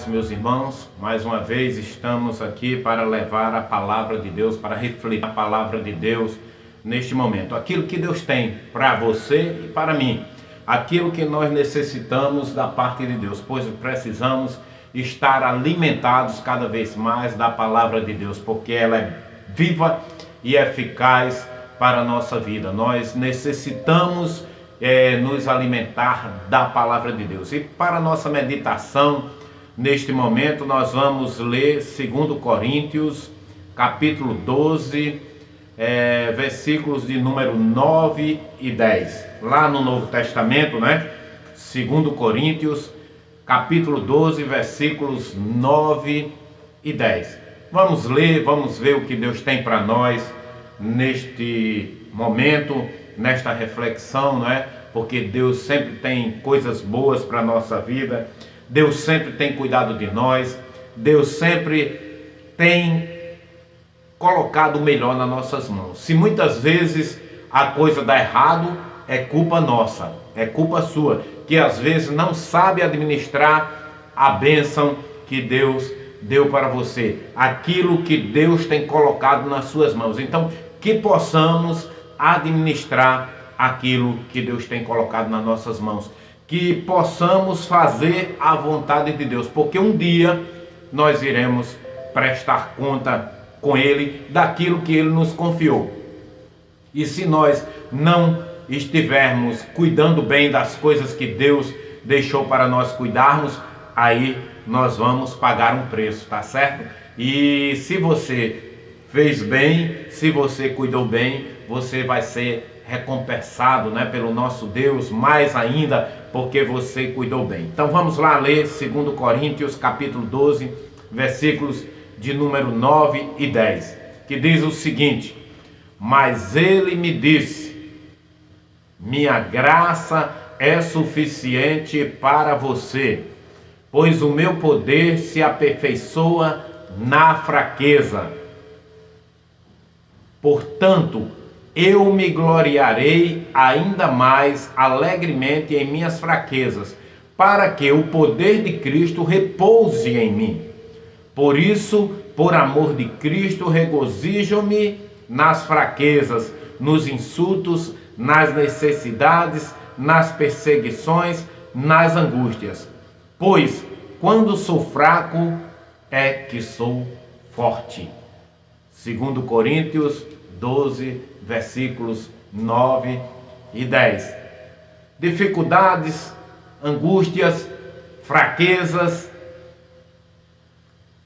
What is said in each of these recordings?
paz, meus irmãos. Mais uma vez estamos aqui para levar a palavra de Deus, para refletir a palavra de Deus neste momento. Aquilo que Deus tem para você e para mim. Aquilo que nós necessitamos da parte de Deus, pois precisamos estar alimentados cada vez mais da palavra de Deus, porque ela é viva e eficaz para a nossa vida. Nós necessitamos nos alimentar da palavra de Deus. E para a nossa meditação, neste momento, nós vamos ler 2 Coríntios, capítulo 12, versículos de número 9 e 10. Lá no Novo Testamento, 2 Coríntios, capítulo 12, versículos 9 e 10. Vamos ler, vamos ver o que Deus tem para nós neste momento, nesta reflexão, porque Deus sempre tem coisas boas para a nossa vida, Deus sempre tem cuidado de nós, Deus sempre tem colocado o melhor nas nossas mãos. Se muitas vezes a coisa dá errado, é culpa nossa, é culpa sua, que às vezes não sabe administrar a bênção que Deus deu para você, aquilo que Deus tem colocado nas suas mãos. Então, que possamos administrar aquilo que Deus tem colocado nas nossas mãos, que possamos fazer a vontade de Deus, porque um dia nós iremos prestar conta com Ele daquilo que Ele nos confiou. E se nós não estivermos cuidando bem das coisas que Deus deixou para nós cuidarmos, aí nós vamos pagar um preço, tá certo? E se você fez bem, se você cuidou bem, você vai ser recompensado, pelo nosso Deus, mais ainda, porque você cuidou bem. Então vamos lá ler 2 Coríntios, capítulo 12, versículos de número 9 e 10, que diz o seguinte: mas ele me disse, minha graça é suficiente para você, pois o meu poder se aperfeiçoa na fraqueza. Portanto, eu me gloriarei ainda mais alegremente em minhas fraquezas, para que o poder de Cristo repouse em mim. Por isso, por amor de Cristo, regozijo-me nas fraquezas, nos insultos, nas necessidades, nas perseguições, nas angústias. Pois, quando sou fraco, é que sou forte. 2 Coríntios 12, versículos 9 e 10. Dificuldades, angústias, fraquezas,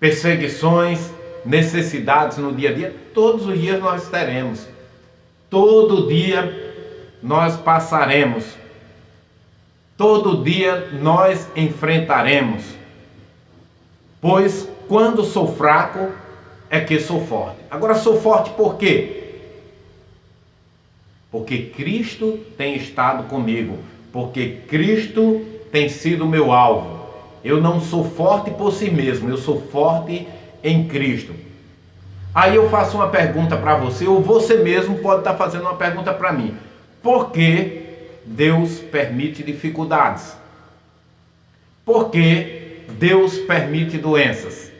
perseguições, necessidades no dia a dia, todos os dias nós teremos. Todo dia nós passaremos. Todo dia nós enfrentaremos. Pois quando sou fraco, é que sou forte. Agora, sou forte por quê? Porque Cristo tem estado comigo. Porque Cristo tem sido meu alvo. Eu não sou forte por si mesmo, eu sou forte em Cristo. Aí eu faço uma pergunta para você, ou você mesmo pode estar fazendo uma pergunta para mim. Por que Deus permite dificuldades? Por que Deus permite doenças?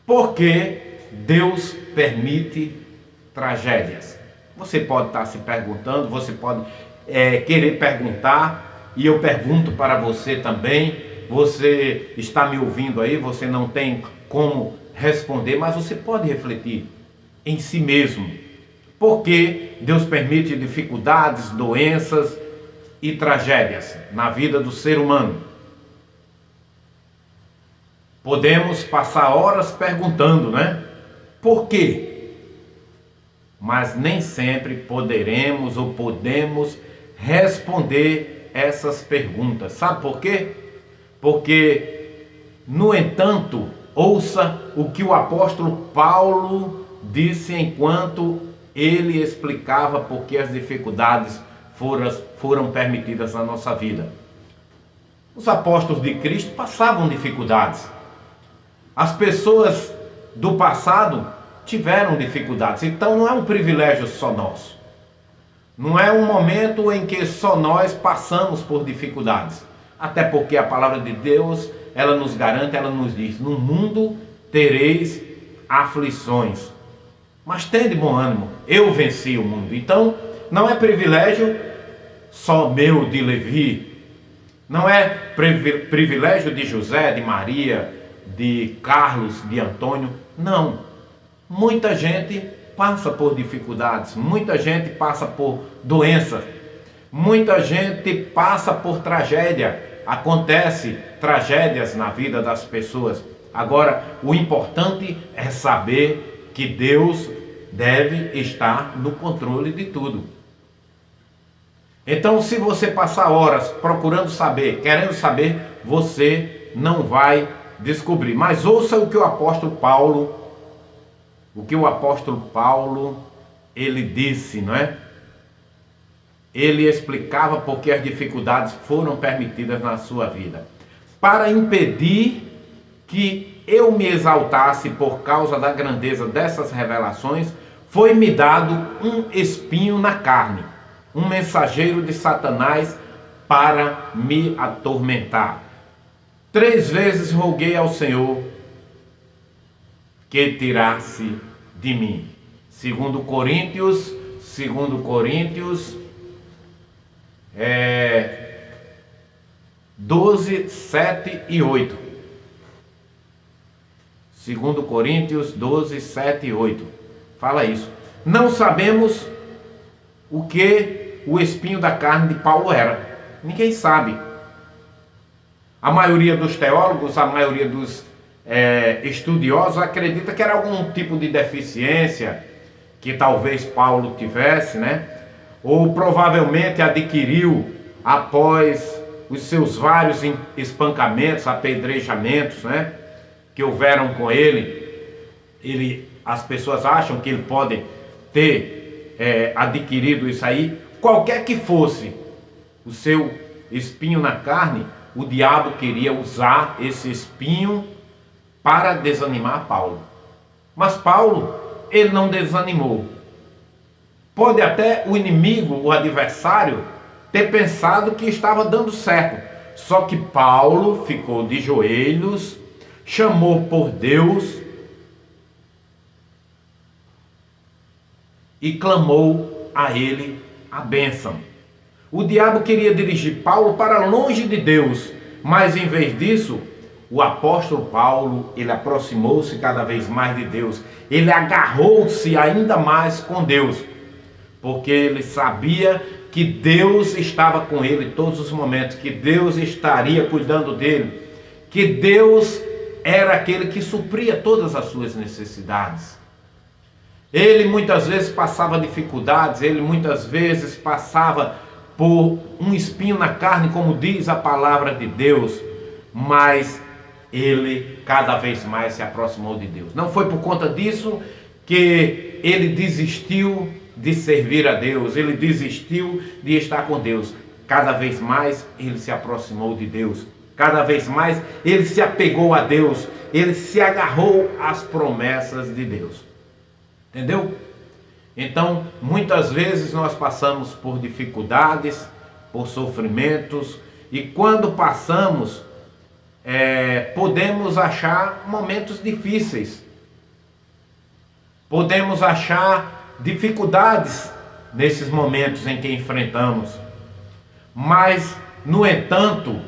Por que Deus permite tragédias? Você pode estar se perguntando, você pode querer perguntar, e eu pergunto para você também. Você está me ouvindo aí, você não tem como responder, mas você pode refletir em si mesmo. Por que Deus permite dificuldades, doenças e tragédias na vida do ser humano? Podemos passar horas perguntando, por quê? Mas nem sempre poderemos ou podemos responder essas perguntas. Sabe por quê? Porque, no entanto, ouça o que o apóstolo Paulo disse enquanto ele explicava por que as dificuldades foram permitidas na nossa vida. Os apóstolos de Cristo passavam dificuldades. As pessoas do passado tiveram dificuldades. Então não é um privilégio só nosso. Não é um momento em que só nós passamos por dificuldades. Até porque a palavra de Deus ela nos garante, ela nos diz: no mundo tereis aflições, mas tende bom ânimo, eu venci o mundo. Então, não é privilégio só meu, de Levi, não é privilégio de José, de Maria, de Carlos, de Antônio, não. Muita gente passa por dificuldades, muita gente passa por doenças, muita gente passa por tragédia. Acontece tragédias na vida das pessoas. Agora, o importante é saber que Deus deve estar no controle de tudo. Então, se você passar horas procurando saber, querendo saber, você não vai descobrir. Mas ouça o que o apóstolo Paulo, ele disse, não é? Ele explicava porque as dificuldades foram permitidas na sua vida. Para impedir que eu me exaltasse por causa da grandeza dessas revelações, foi-me dado um espinho na carne, um mensageiro de Satanás para me atormentar. 3 vezes roguei ao Senhor que tirasse de mim. Segundo Coríntios 12, 7 e 8. Segundo Coríntios 12, 7 e 8. Fala isso. Não sabemos o que o espinho da carne de Paulo era. Ninguém sabe. A maioria dos teólogos, a maioria dos estudiosos acredita que era algum tipo de deficiência que talvez Paulo tivesse, né? Ou provavelmente adquiriu após os seus vários espancamentos, apedrejamentos, né, que houveram com ele. As pessoas acham que ele pode ter adquirido isso aí. Qualquer que fosse o seu espinho na carne, o diabo queria usar esse espinho para desanimar Paulo. Mas Paulo, ele não desanimou. Pode até o inimigo, o adversário, ter pensado que estava dando certo. Só que Paulo ficou de joelhos, chamou por Deus e clamou a ele a bênção. O diabo queria dirigir Paulo para longe de Deus, mas em vez disso, o apóstolo Paulo, ele aproximou-se cada vez mais de Deus. Ele agarrou-se ainda mais com Deus, porque ele sabia que Deus estava com ele em todos os momentos, que Deus estaria cuidando dele, que Deus era aquele que supria todas as suas necessidades. Ele muitas vezes passava dificuldades, ele muitas vezes passava por um espinho na carne, como diz a palavra de Deus, mas ele cada vez mais se aproximou de Deus. Não foi por conta disso que ele desistiu de servir a Deus, ele desistiu de estar com Deus. Cada vez mais ele se aproximou de Deus, cada vez mais ele se apegou a Deus, ele se agarrou às promessas de Deus. Entendeu? Então, muitas vezes nós passamos por dificuldades, por sofrimentos, e quando passamos, podemos achar momentos difíceis, podemos achar dificuldades nesses momentos em que enfrentamos, mas, no entanto,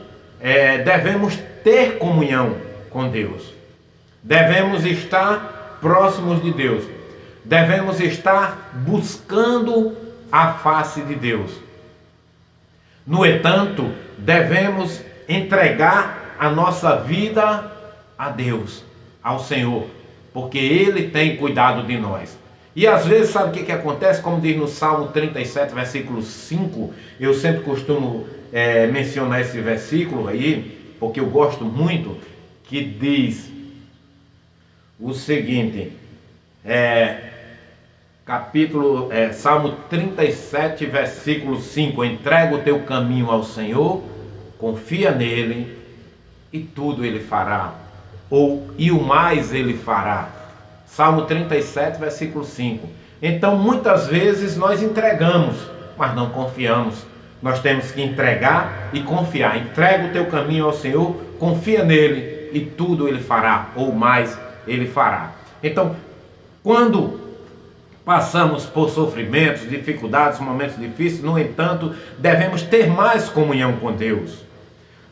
devemos ter comunhão com Deus, devemos estar próximos de Deus, devemos estar buscando a face de Deus. No entanto, devemos entregar a nossa vida a Deus, ao Senhor, porque Ele tem cuidado de nós. E às vezes, sabe o que acontece? Como diz no Salmo 37, versículo 5, eu sempre costumo mencionar esse versículo aí, porque eu gosto muito, que diz o seguinte, Salmo 37, versículo 5, entrega o teu caminho ao Senhor, confia nele e tudo ele fará, e o mais ele fará. Salmo 37, versículo 5. Então muitas vezes nós entregamos, mas não confiamos. Nós temos que entregar e confiar. Entrega o teu caminho ao Senhor, confia nele e tudo ele fará, ou mais ele fará. Então, quando passamos por sofrimentos, dificuldades, momentos difíceis, no entanto, devemos ter mais comunhão com Deus.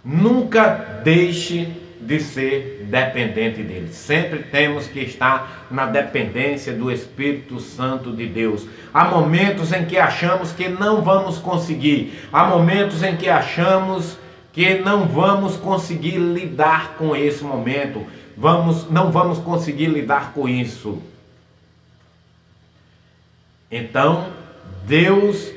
Nunca deixe de ser dependente dele. Sempre temos que estar na dependência do Espírito Santo de Deus. Há momentos em que achamos que não vamos conseguir. Há momentos em que achamos que não vamos conseguir lidar com esse momento. Não vamos conseguir lidar com isso. Então, Deus,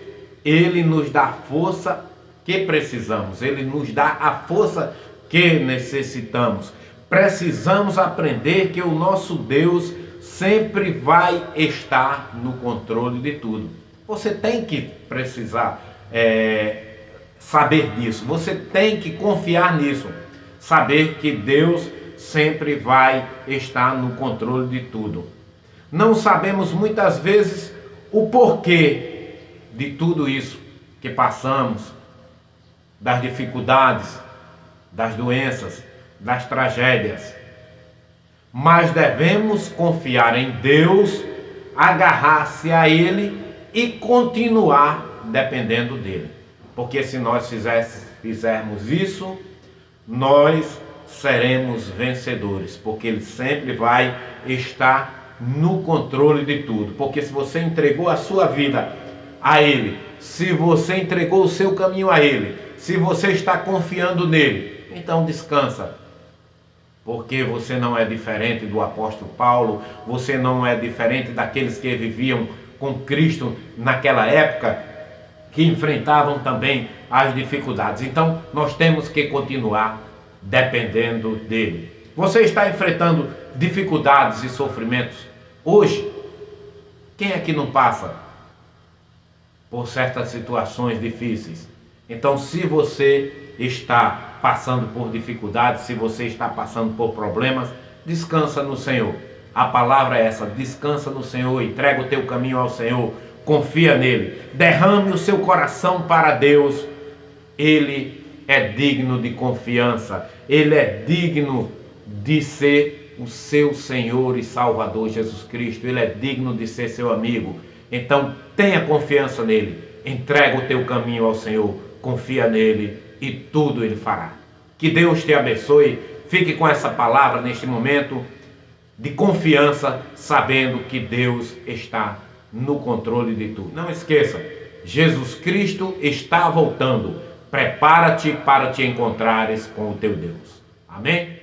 Ele nos dá a força que precisamos. Ele nos dá a força que necessitamos. Precisamos aprender que o nosso Deus sempre vai estar no controle de tudo. Você tem que precisar saber disso. Você tem que confiar nisso. Saber que Deus sempre vai estar no controle de tudo. Não sabemos muitas vezes o porquê de tudo isso que passamos, das dificuldades, das doenças, das tragédias. Mas devemos confiar em Deus, agarrar-se a Ele e continuar dependendo dEle. Porque se nós fizermos isso, nós seremos vencedores. Porque Ele sempre vai estar no controle de tudo. Porque se você entregou a sua vida a Ele, se você entregou o seu caminho a Ele, se você está confiando nele, então descansa. Porque você não é diferente do apóstolo Paulo, você não é diferente daqueles que viviam com Cristo naquela época, que enfrentavam também as dificuldades. Então nós temos que continuar dependendo dele. Você está enfrentando dificuldades e sofrimentos hoje? Quem é que não passa por certas situações difíceis? Então, se você está passando por dificuldades, se você está passando por problemas, descansa no Senhor. A palavra é essa: descansa no Senhor, entrega o teu caminho ao Senhor, confia nele, derrame o seu coração para Deus. Ele é digno de confiança, ele é digno de ser o seu Senhor e Salvador Jesus Cristo, ele é digno de ser seu amigo. Então tenha confiança nele, entrega o teu caminho ao Senhor, confia nele e tudo ele fará. Que Deus te abençoe. Fique com essa palavra neste momento de confiança, sabendo que Deus está no controle de tudo. Não esqueça, Jesus Cristo está voltando. Prepara-te para te encontrares com o teu Deus. Amém?